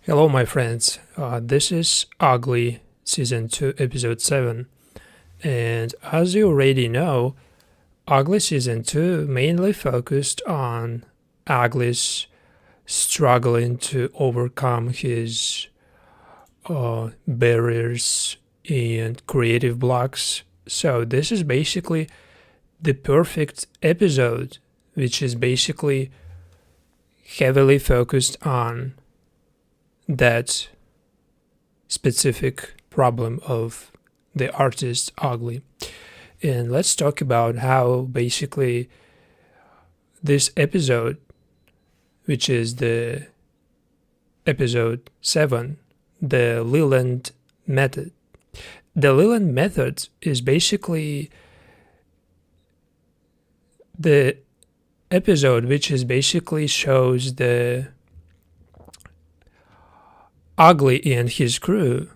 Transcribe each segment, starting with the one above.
Hello, my friends. This is Ugly Season 2, Episode 7. And as you already know, Ugly Season 2 mainly focused on Ugly's struggling to overcome his barriers and creative blocks. So, this is basically the perfect episode, which is basically heavily focused on that specific problem of the artist Ugly. And let's talk about how basically this episode, which is the episode 7, the Leland method. The Leland method is basically the episode which is basically shows the Ugly and his crew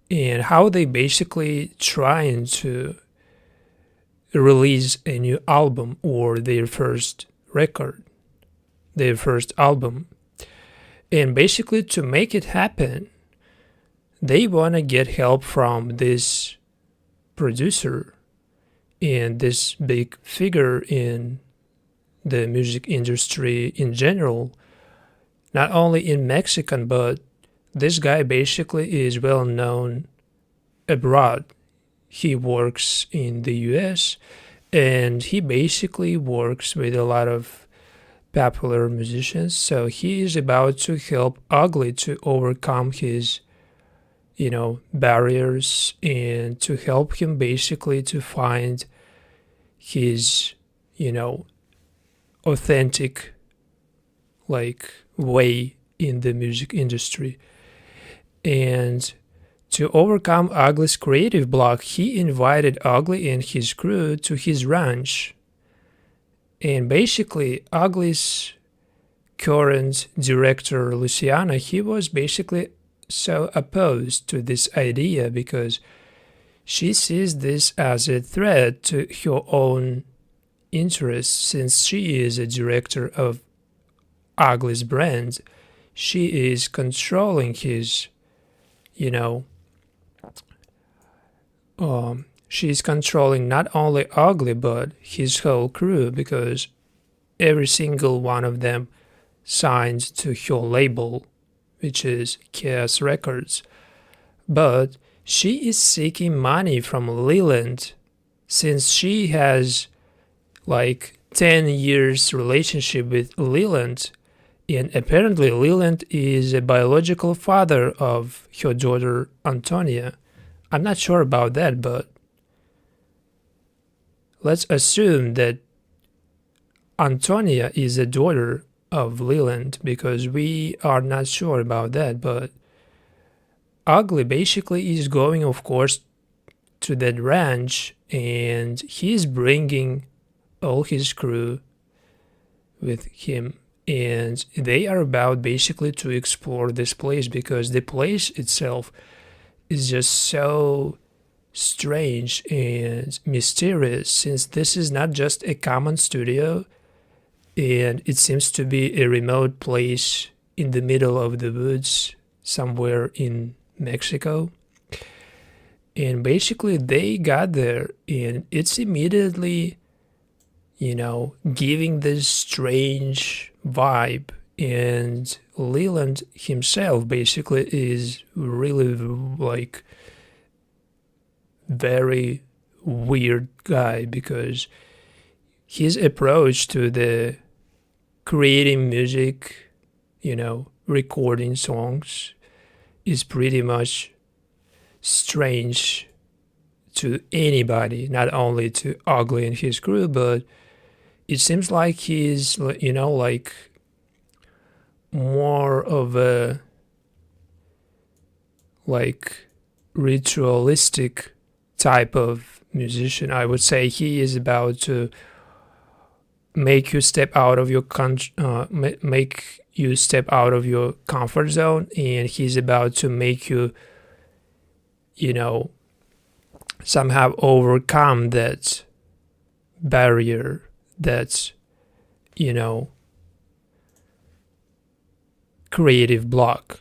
and how they basically trying to release a new album or their first record, their first album. And basically to make it happen, they want to get help from this producer and this big figure in the music industry in general, not only in Mexican, but this guy basically is well known abroad. He works in the US and he basically works with a lot of popular musicians. So he is about to help Ugly to overcome his, barriers and to help him basically to find his, authentic way in the music industry. And to overcome Ugly's creative block, he invited Ugly and his crew to his ranch. And basically, Ugly's current director, Luciana, he was basically so opposed to this idea because she sees this as a threat to her own interests since she is a director of Ugly's brand. She is controlling his she's controlling not only Ugly but his whole crew because every single one of them signed to her label, which is Chaos Records. But she is seeking money from Leland since she has 10 years relationship with Leland. And apparently Leland is a biological father of her daughter Antonia. I'm not sure about that, but let's assume that Antonia is a daughter of Leland because we are not sure about that. But Ugly basically is going, of course, to that ranch and he's bringing all his crew with him. And they are about basically to explore this place because the place itself is just so strange and mysterious since this is not just a common studio and it seems to be a remote place in the middle of the woods somewhere in Mexico. And basically they got there and it's immediately giving this strange vibe. And Leland himself basically is really very weird guy because his approach to the creating music, recording songs is pretty much strange to anybody, not only to Ugly and his crew, but it seems like he's, more of a, ritualistic type of musician. I would say he is about to make you step out of your make you step out of your comfort zone, and he's about to make you, somehow overcome that barrier that's creative block.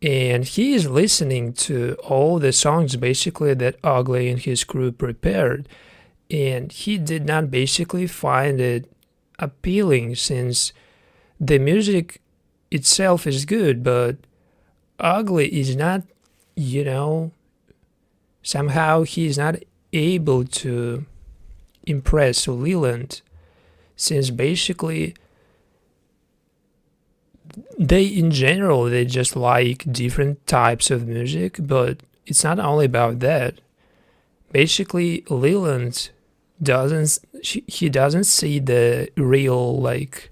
And he is listening to all the songs basically that Ugly and his crew prepared. And he did not basically find it appealing, since the music itself is good, but Ugly is not, somehow he is not able to impress Leland, since basically they just like different types of music. But it's not only about that. Basically, Leland doesn't see the real, like,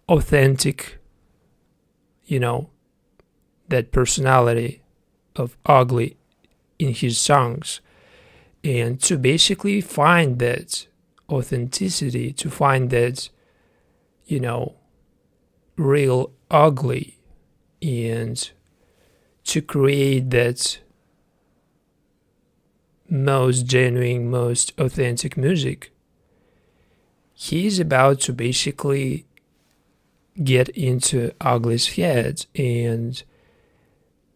authentic, that personality of Ugly in his songs. And to basically find that authenticity, to find that, real Ugly, and to create that most genuine, most authentic music, he's about to basically get into Ugly's head and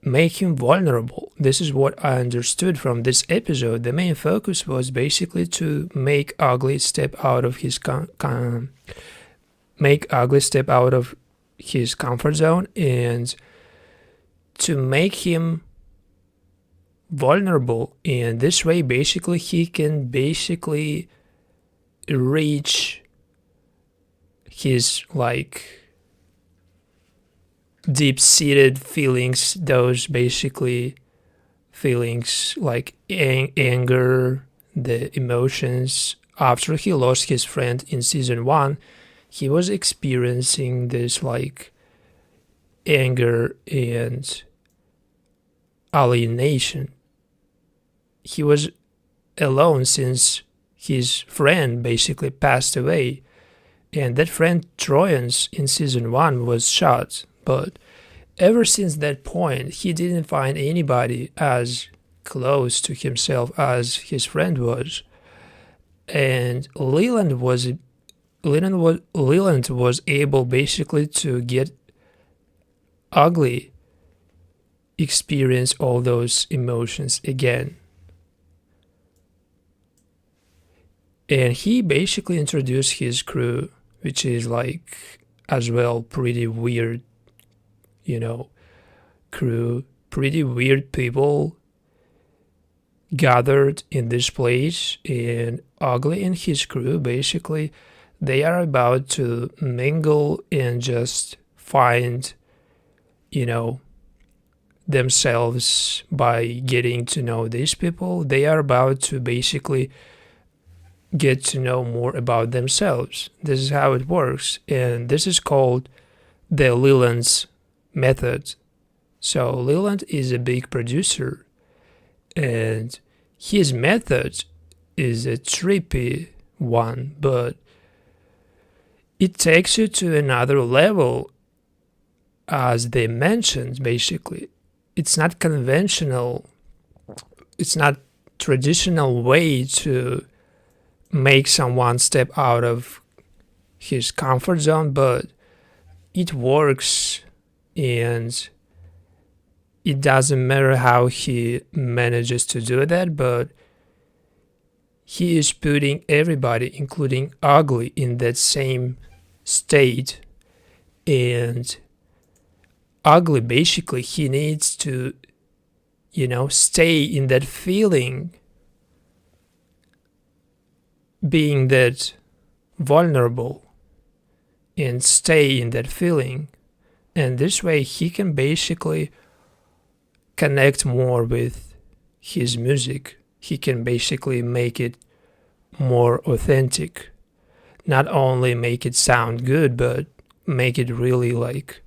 make him vulnerable. This is what I understood from this episode. The main focus was basically to make Ugly step out of his comfort zone, and to make him vulnerable. And this way, basically, he can basically reach his, like, deep-seated feelings, those basically feelings like anger, the emotions. After he lost his friend in season 1, he was experiencing this, like, anger and alienation. He was alone since his friend basically passed away, and that friend Troyans in season 1 was shot. But ever since that point, he didn't find anybody as close to himself as his friend was. And Leland was able basically to get Ugly experience all those emotions again. And he basically introduced his crew, which is, like, as well pretty weird, crew, pretty weird people gathered in this place. And Ugly and his crew, basically, they are about to mingle and just find, themselves by getting to know these people. They are about to basically get to know more about themselves. This is how it works, and this is called the Leland's method. So Leland is a big producer, and his method is a trippy one, but it takes you to another level. As they mentioned, basically, it's not conventional, it's not traditional way to make someone step out of his comfort zone, but it works. And it doesn't matter how he manages to do that, but he is putting everybody, including Ugly, in that same state. And Ugly, basically, he needs to, stay in that feeling, being that vulnerable, and stay in that feeling. And this way he can basically connect more with his music. He can basically make it more authentic. Not only make it sound good, but make it really, like,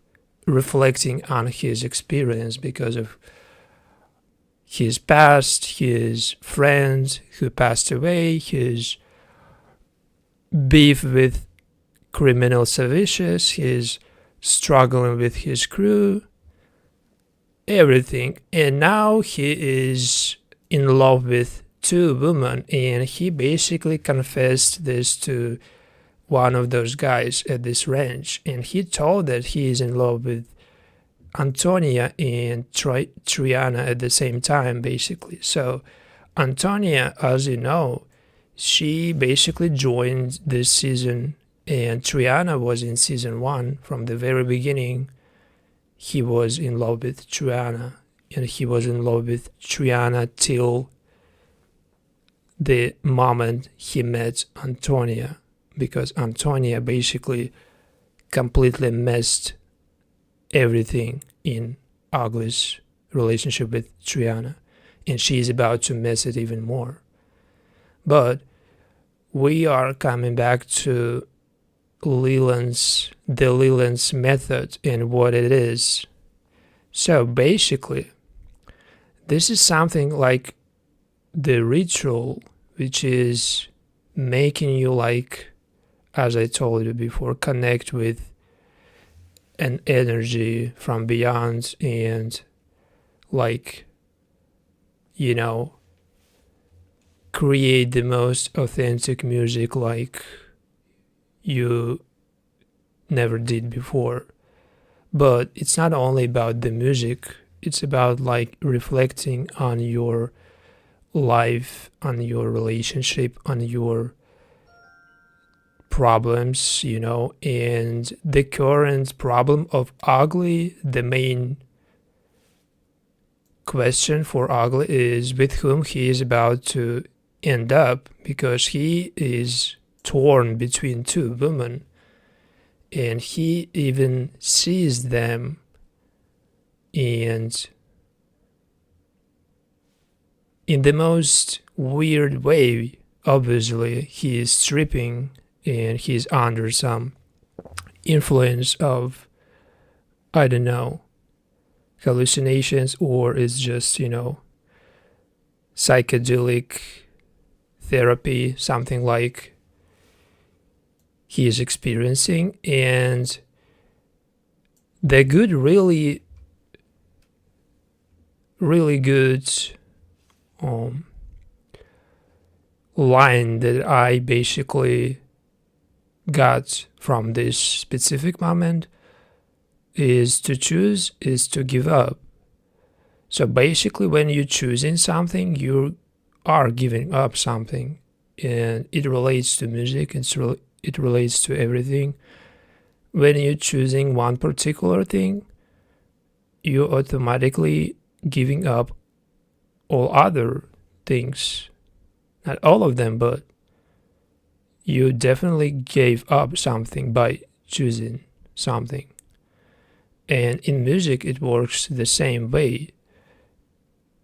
reflecting on his experience because of his past, his friend who passed away, his beef with criminal services, his struggling with his crew, everything. And now he is in love with 2 women, and he basically confessed this to one of those guys at this ranch, and he told that he is in love with Antonia and Triana at the same time, basically. So Antonia, as you know, she basically joined this season, and Triana was in season 1 from the very beginning. He was in love with Triana, and he was in love with Triana till the moment he met Antonia, because Antonia basically completely messed everything in Ugly's relationship with Triana, and she's about to mess it even more. But we are coming back to Leland's method and what it is. So basically, this is something like the ritual, which is making you, like, as I told you before, connect with an energy from beyond and, like, you know, create the most authentic music like you never did before. But it's not only about the music, it's about, like, reflecting on your life, on your relationship, on your problems, and the current problem of Ugly. The main question for Ugly is with whom he is about to end up, because he is torn between two women, and he even sees them, and in the most weird way. Obviously, he is stripping and he's under some influence of, I don't know, hallucinations, or it's just, psychedelic therapy, something like he is experiencing. And the good, really, really good line that I basically got from this specific moment is to choose is to give up. So basically, when you're choosing something, you are giving up something, and it relates to music. It relates to everything. When you're choosing one particular thing, you're automatically giving up all other things. Not all of them, but you definitely gave up something by choosing something. And in music, it works the same way,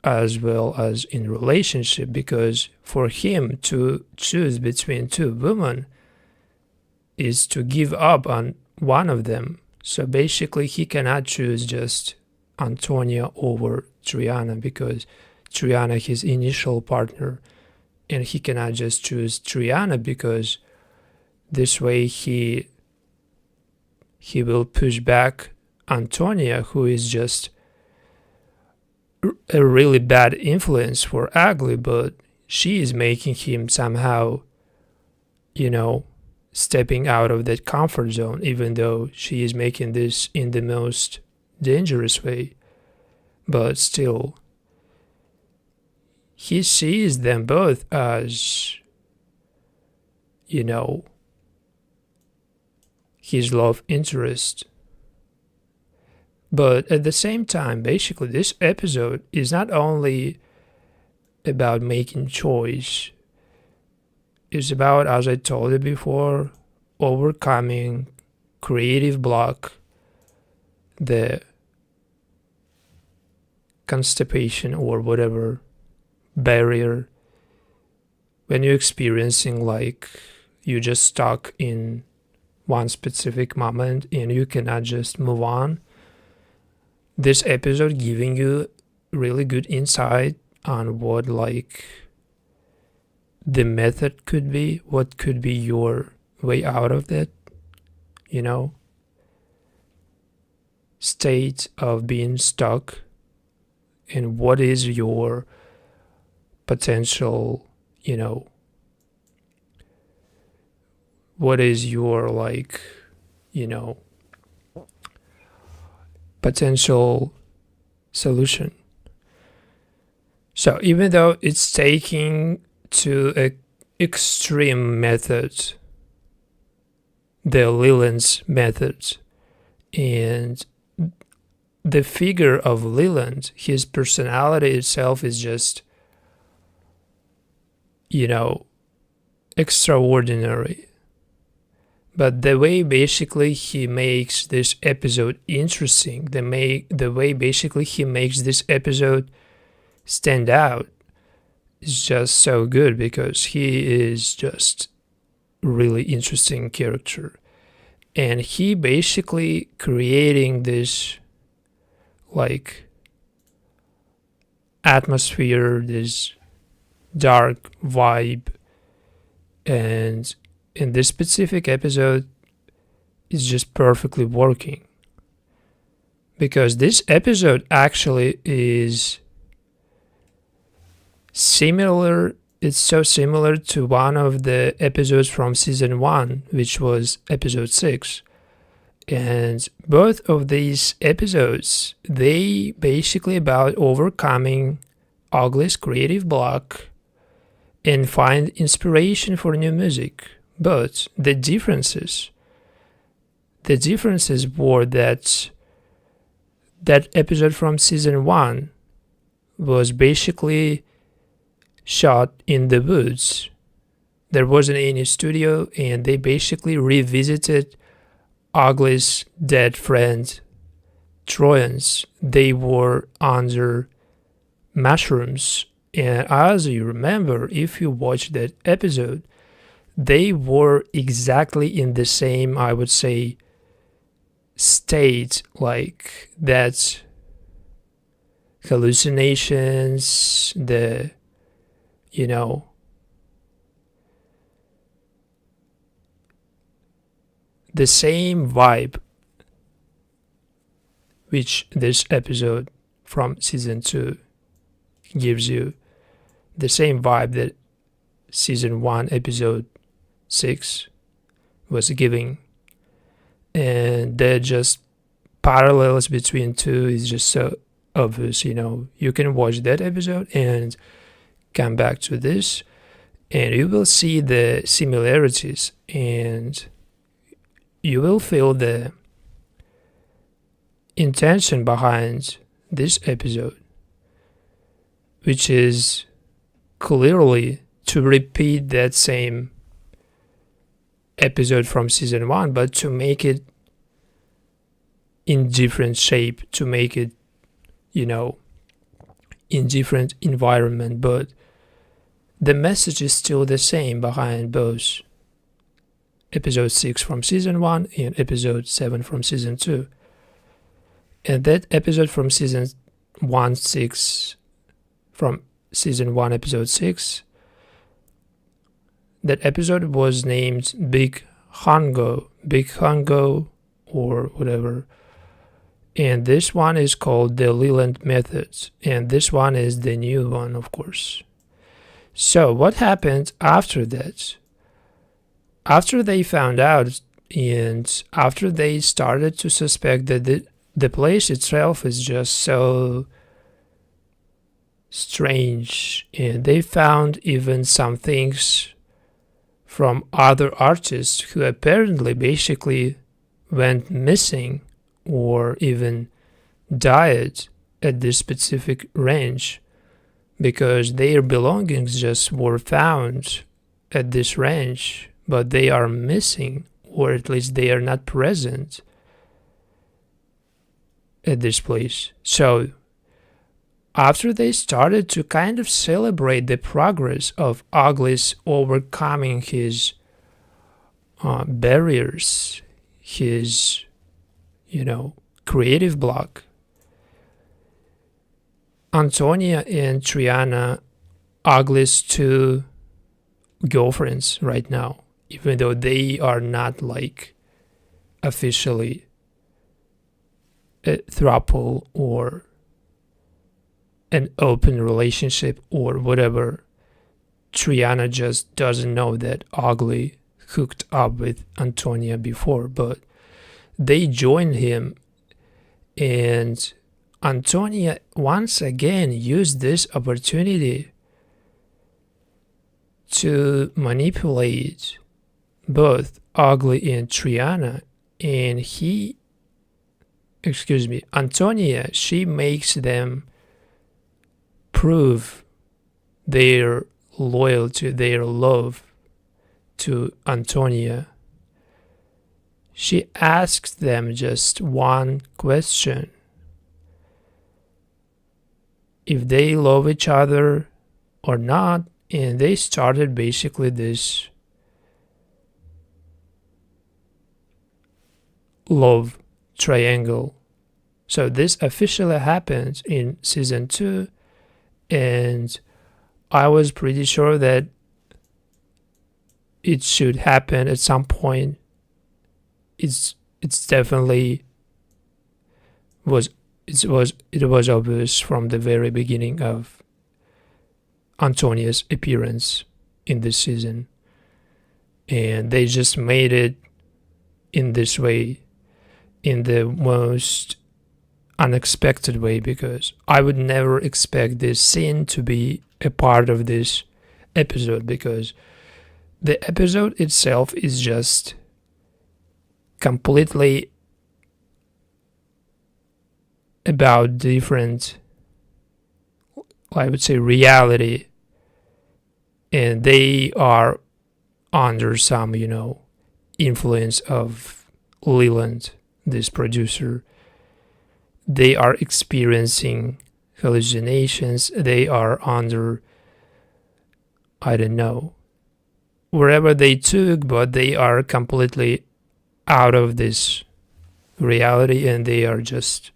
as well as in relationship, because for him to choose between two women is to give up on one of them. So basically, he cannot choose just Antonia over Triana, because Triana his initial partner, and he cannot just choose Triana, because this way he will push back Antonia, who is just a really bad influence for Ugly, but she is making him somehow, stepping out of that comfort zone, even though she is making this in the most dangerous way. But still, he sees them both as, his love interest. But at the same time, basically, this episode is not only about making choice. It's about, as I told you before, overcoming creative block, the constipation or whatever barrier when you're experiencing, like, you just stuck in one specific moment and you cannot just move on. This episode giving you really good insight on what, like, the method could be, what could be your way out of that, state of being stuck, and what is your potential, what is your potential solution. So even though it's taking to an extreme method, the Leland's methods, and the figure of Leland, his personality itself is just, extraordinary. But the way basically he makes this episode interesting, the way basically he makes this episode stand out is just so good, because he is just really interesting character. And he basically creating this atmosphere, this dark vibe, and in this specific episode is just perfectly working, because this episode actually is similar. It's so similar to one of the episodes from season 1, which was episode 6. And both of these episodes, they basically about overcoming Ugly's creative block and find inspiration for new music. But the differences were that episode from season 1 was basically shot in the woods. There wasn't any studio, and they basically revisited Ugly's dead friend Troyans. They were under mushrooms, and as you remember, if you watched that episode, they were exactly in the same, I would say, state, like that hallucinations, the the same vibe which this episode from season 2 gives you, the same vibe that season 1 episode 6 was giving. And the just parallels between two is just so obvious. You can watch that episode and come back to this, and you will see the similarities, and you will feel the intention behind this episode, which is clearly to repeat that same episode from season 1, but to make it in different shape, to make it, in different environment, but the message is still the same behind both episode 6 from season 1 and episode 7 from season 2. And that episode from season 1, episode 6, that episode was named Big Hongo, or whatever. And this one is called the Leland Methods, and this one is the new one, of course. So what happened after that? After they found out, and after they started to suspect that the place itself is just so strange, and they found even some things from other artists who apparently basically went missing or even died at this specific range, because their belongings just were found at this range, but they are missing, or at least they are not present at this place. So after they started to kind of celebrate the progress of Ugly's overcoming his barriers, his creative block, Antonia and Triana, Ugly's two girlfriends right now, even though they are not officially a throuple or an open relationship or whatever, Triana just doesn't know that Ugly hooked up with Antonia before, but they joined him, and Antonia once again used this opportunity to manipulate both Ugly and Triana, and Antonia, she makes them prove their loyalty, their love to Antonia. She asks them just one question: if they love each other or not, and they started basically this love triangle. So this officially happens in season 2, and I was pretty sure that it should happen at some point. It's definitely it was obvious from the very beginning of Antonia's appearance in this season, and they just made it in this way, in the most unexpected way, because I would never expect this scene to be a part of this episode, because the episode itself is just completely about different, I would say, reality, and they are under some, influence of Leland, this producer. They are experiencing hallucinations. They are under, I don't know, wherever they took, but they are completely out of this reality, and they are just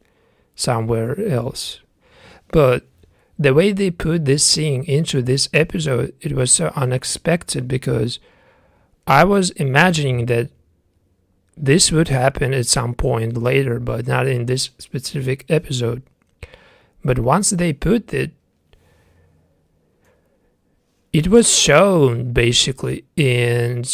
somewhere else. But the way they put this scene into this episode, it was so unexpected, because I was imagining that this would happen at some point later, but not in this specific episode. But once they put it, it was shown basically, and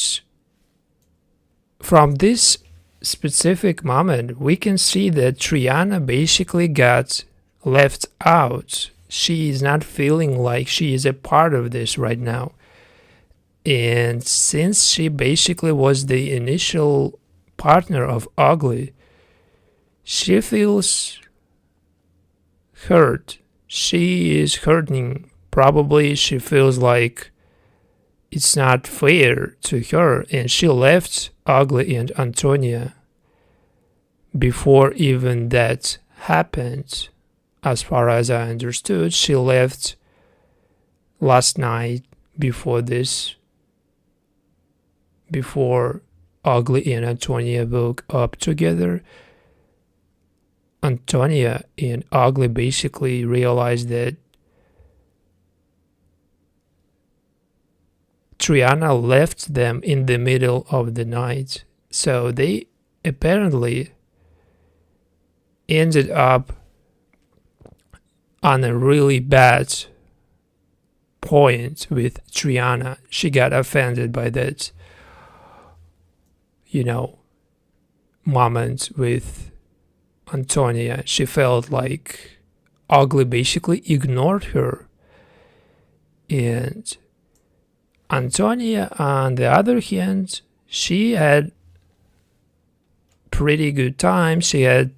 from this specific moment, we can see that Triana basically got left out. She is not feeling like she is a part of this right now. And since she basically was the initial partner of Ugly, she feels hurt. She is hurting. Probably she feels like it's not fair to her, and she left Ugly and Antonia before even that happened. As far as I understood, she left last night before this, before Ugly and Antonia woke up together. Antonia and Ugly basically realized that Triana left them in the middle of the night. So they apparently ended up on a really bad point with Triana. She got offended by that, moment with Antonia. She felt like Ugly basically ignored her. And Antonia, on the other hand, she had pretty good time. She had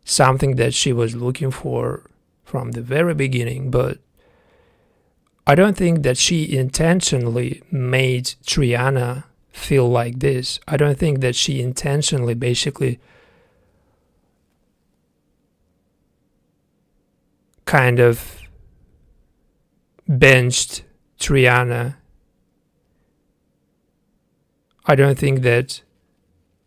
something that she was looking for from the very beginning, but I don't think that she intentionally made Triana feel like this. I don't think that she intentionally basically kind of benched Triana. I don't think that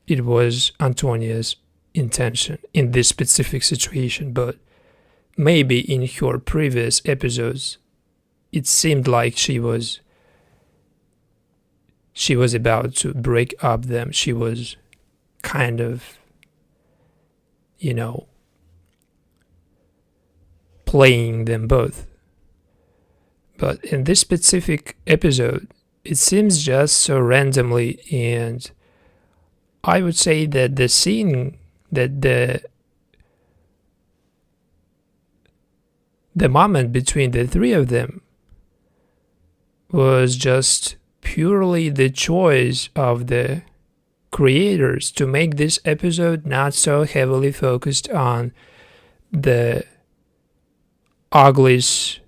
it was Antonia's intention in this specific situation, but maybe in her previous episodes it seemed like she was about to break up them. She was kind of, playing them both. But in this specific episode, it seems just so randomly, and I would say that the scene that the moment between the three of them was just purely the choice of the creators to make this episode not so heavily focused on the Ugly's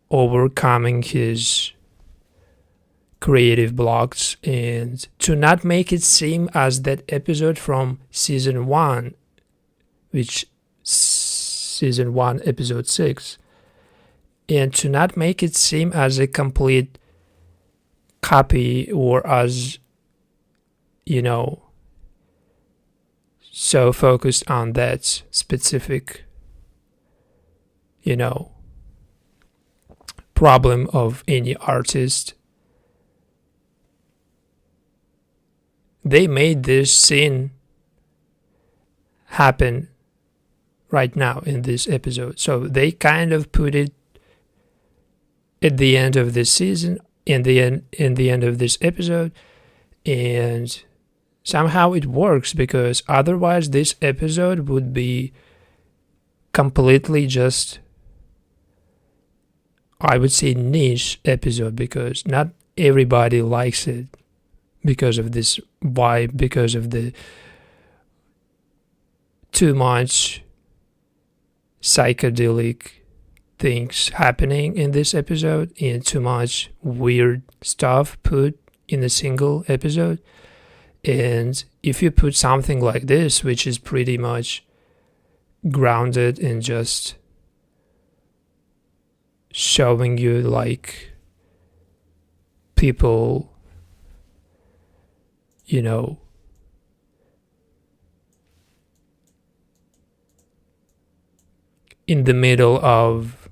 overcoming his creative blocks, and to not make it seem as that episode from season 1, which season 1 episode 6, and to not make it seem as a complete copy or as, you know, so focused on that specific, you know, problem of any artist. They made this scene happen right now in this episode. So they kind of put it at the end of this season, in the end of this episode, and somehow it works, because otherwise this episode would be completely just, I would say, niche episode, because not everybody likes it because of this vibe, because of the too much psychedelic things happening in this episode and too much weird stuff put in a single episode. And if you put something like this, which is pretty much grounded in just showing you like people, you know, in the middle of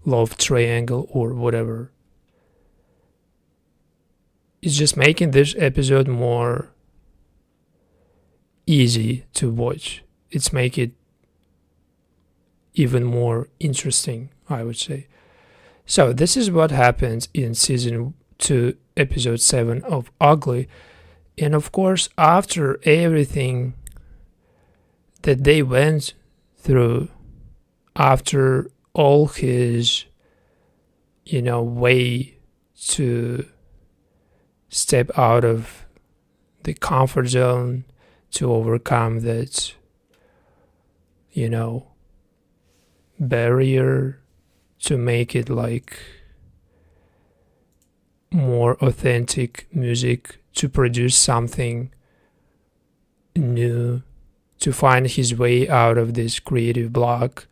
love triangle or whatever, it's just making this episode more easy to watch. It's make it even more interesting, I would say. So this is what happens in season 2, episode 7 of Ugly. And of course, after everything that they went through, after all his, you know, way to step out of the comfort zone, to overcome that, you know, barrier, to make it like more authentic music, to produce something new, to find his way out of this creative block,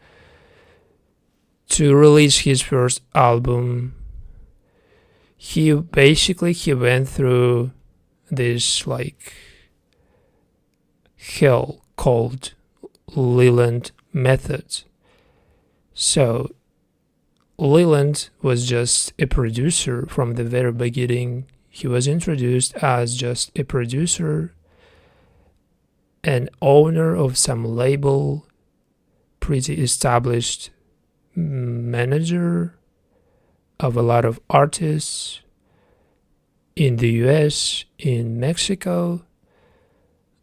to release his first album. He went through this like hell called Leland method. So Leland was just a producer from the very beginning. He was introduced as just a producer, an owner of some label, pretty established manager of a lot of artists in the US, in Mexico.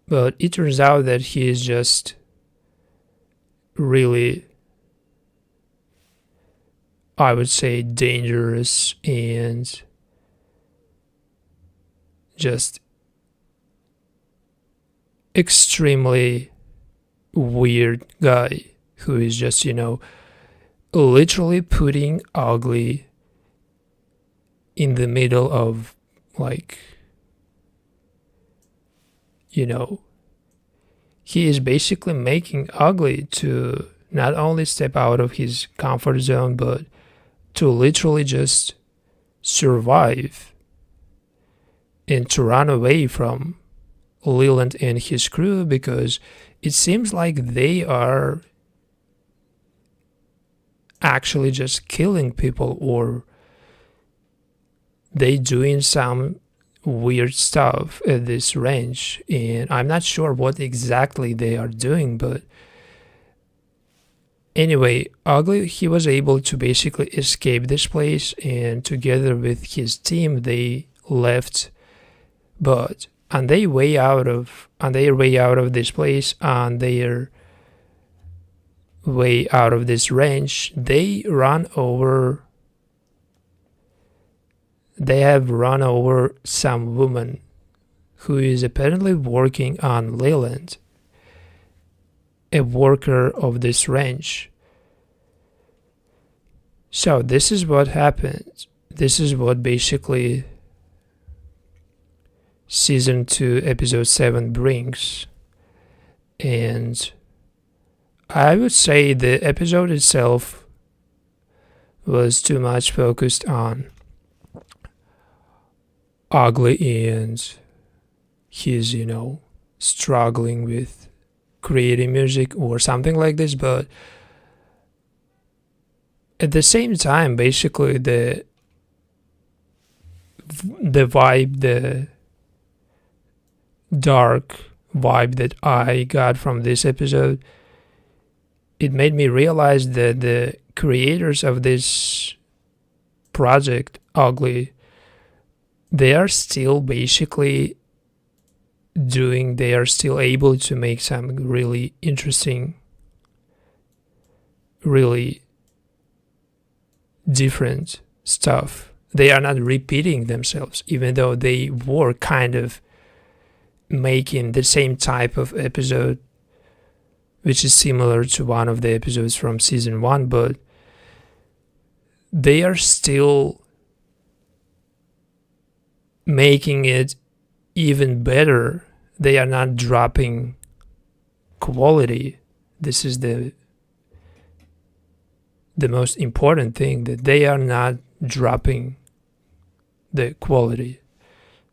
But it turns out that he is just really, I would say, dangerous and just extremely weird guy who is just, you know, literally putting Ugly in the middle of, like, you know, he is basically making Ugly to not only step out of his comfort zone, but to literally just survive and to run away from Leland and his crew, because it seems like they are actually just killing people, or they doing some weird stuff at this ranch, and I'm not sure what exactly they are doing, but Anyway, Ugly, he was able to basically escape this place, and together with his team, they left. But on their way out of this place, on their way out of this range, they have run over some woman who is apparently working on Leland, a worker of this ranch. So this is what happened. This is what basically season 2 episode 7 brings. And I would say the episode itself was too much focused on Ugly and his, struggling with creating music or something like this. But at the same time, basically the vibe, the dark vibe that I got from this episode, it made me realize that the creators of this project, Ugly, they are still basically they are still able to make some really interesting, really different stuff. They are not repeating themselves, even though they were kind of making the same type of episode, which is similar to one of the episodes from season 1, but they are still making it even better. They are not dropping quality. This is the most important thing, that they are not dropping the quality.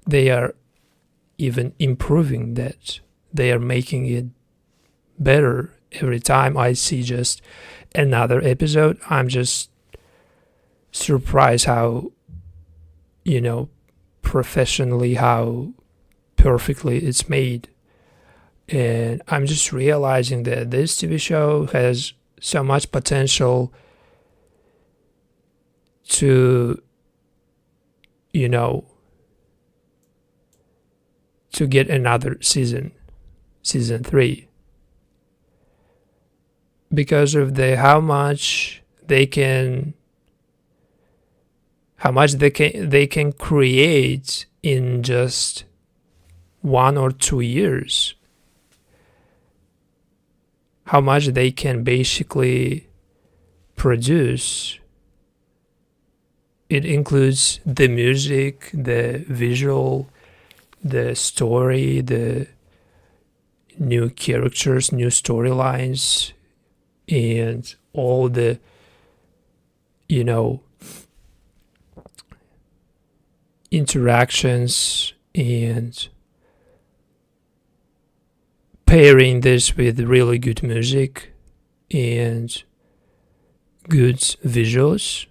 They are even improving that. They are making it better every time I see just another episode. I'm just surprised how, professionally, how perfectly it's made. And I'm just realizing that this TV show has so much potential to, to get another season 3, because of how much they can create in just 1 or 2 years, how much they can basically produce. It includes the music, the visual, the story, the new characters, new storylines, and all the, interactions, and pairing this with really good music and good visuals.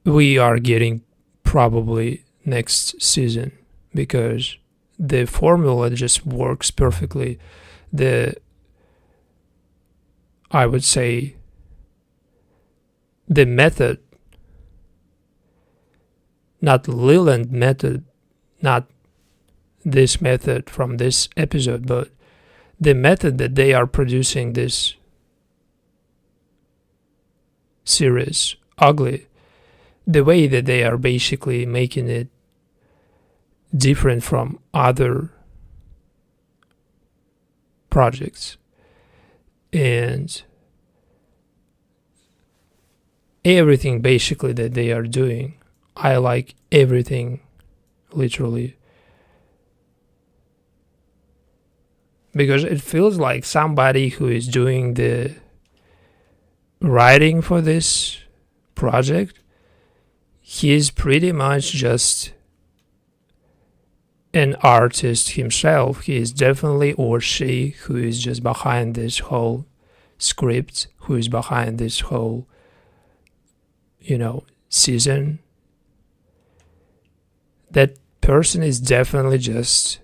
We are getting probably next season, because the formula just works perfectly. I would say the method, not Leland method, not this method from this episode, but the method that they are producing this series, Ugly, the way that they are basically making it different from other projects. And everything basically that they are doing, I like everything, literally, because it feels like somebody who is doing the writing for this project, he is pretty much just an artist himself. He is definitely, or she, who is just behind this whole script, who is behind this whole, season. That person is definitely just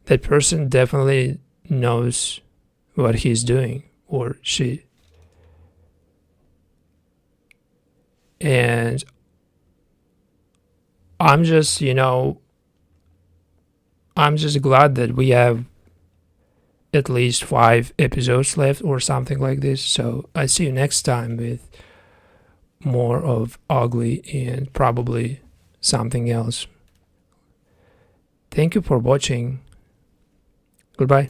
that person definitely knows what he's doing, or she. And I'm just, I'm just glad that we have at least 5 episodes left or something like this. So I see you next time with more of ugly and probably something else. Thank you for watching. Goodbye.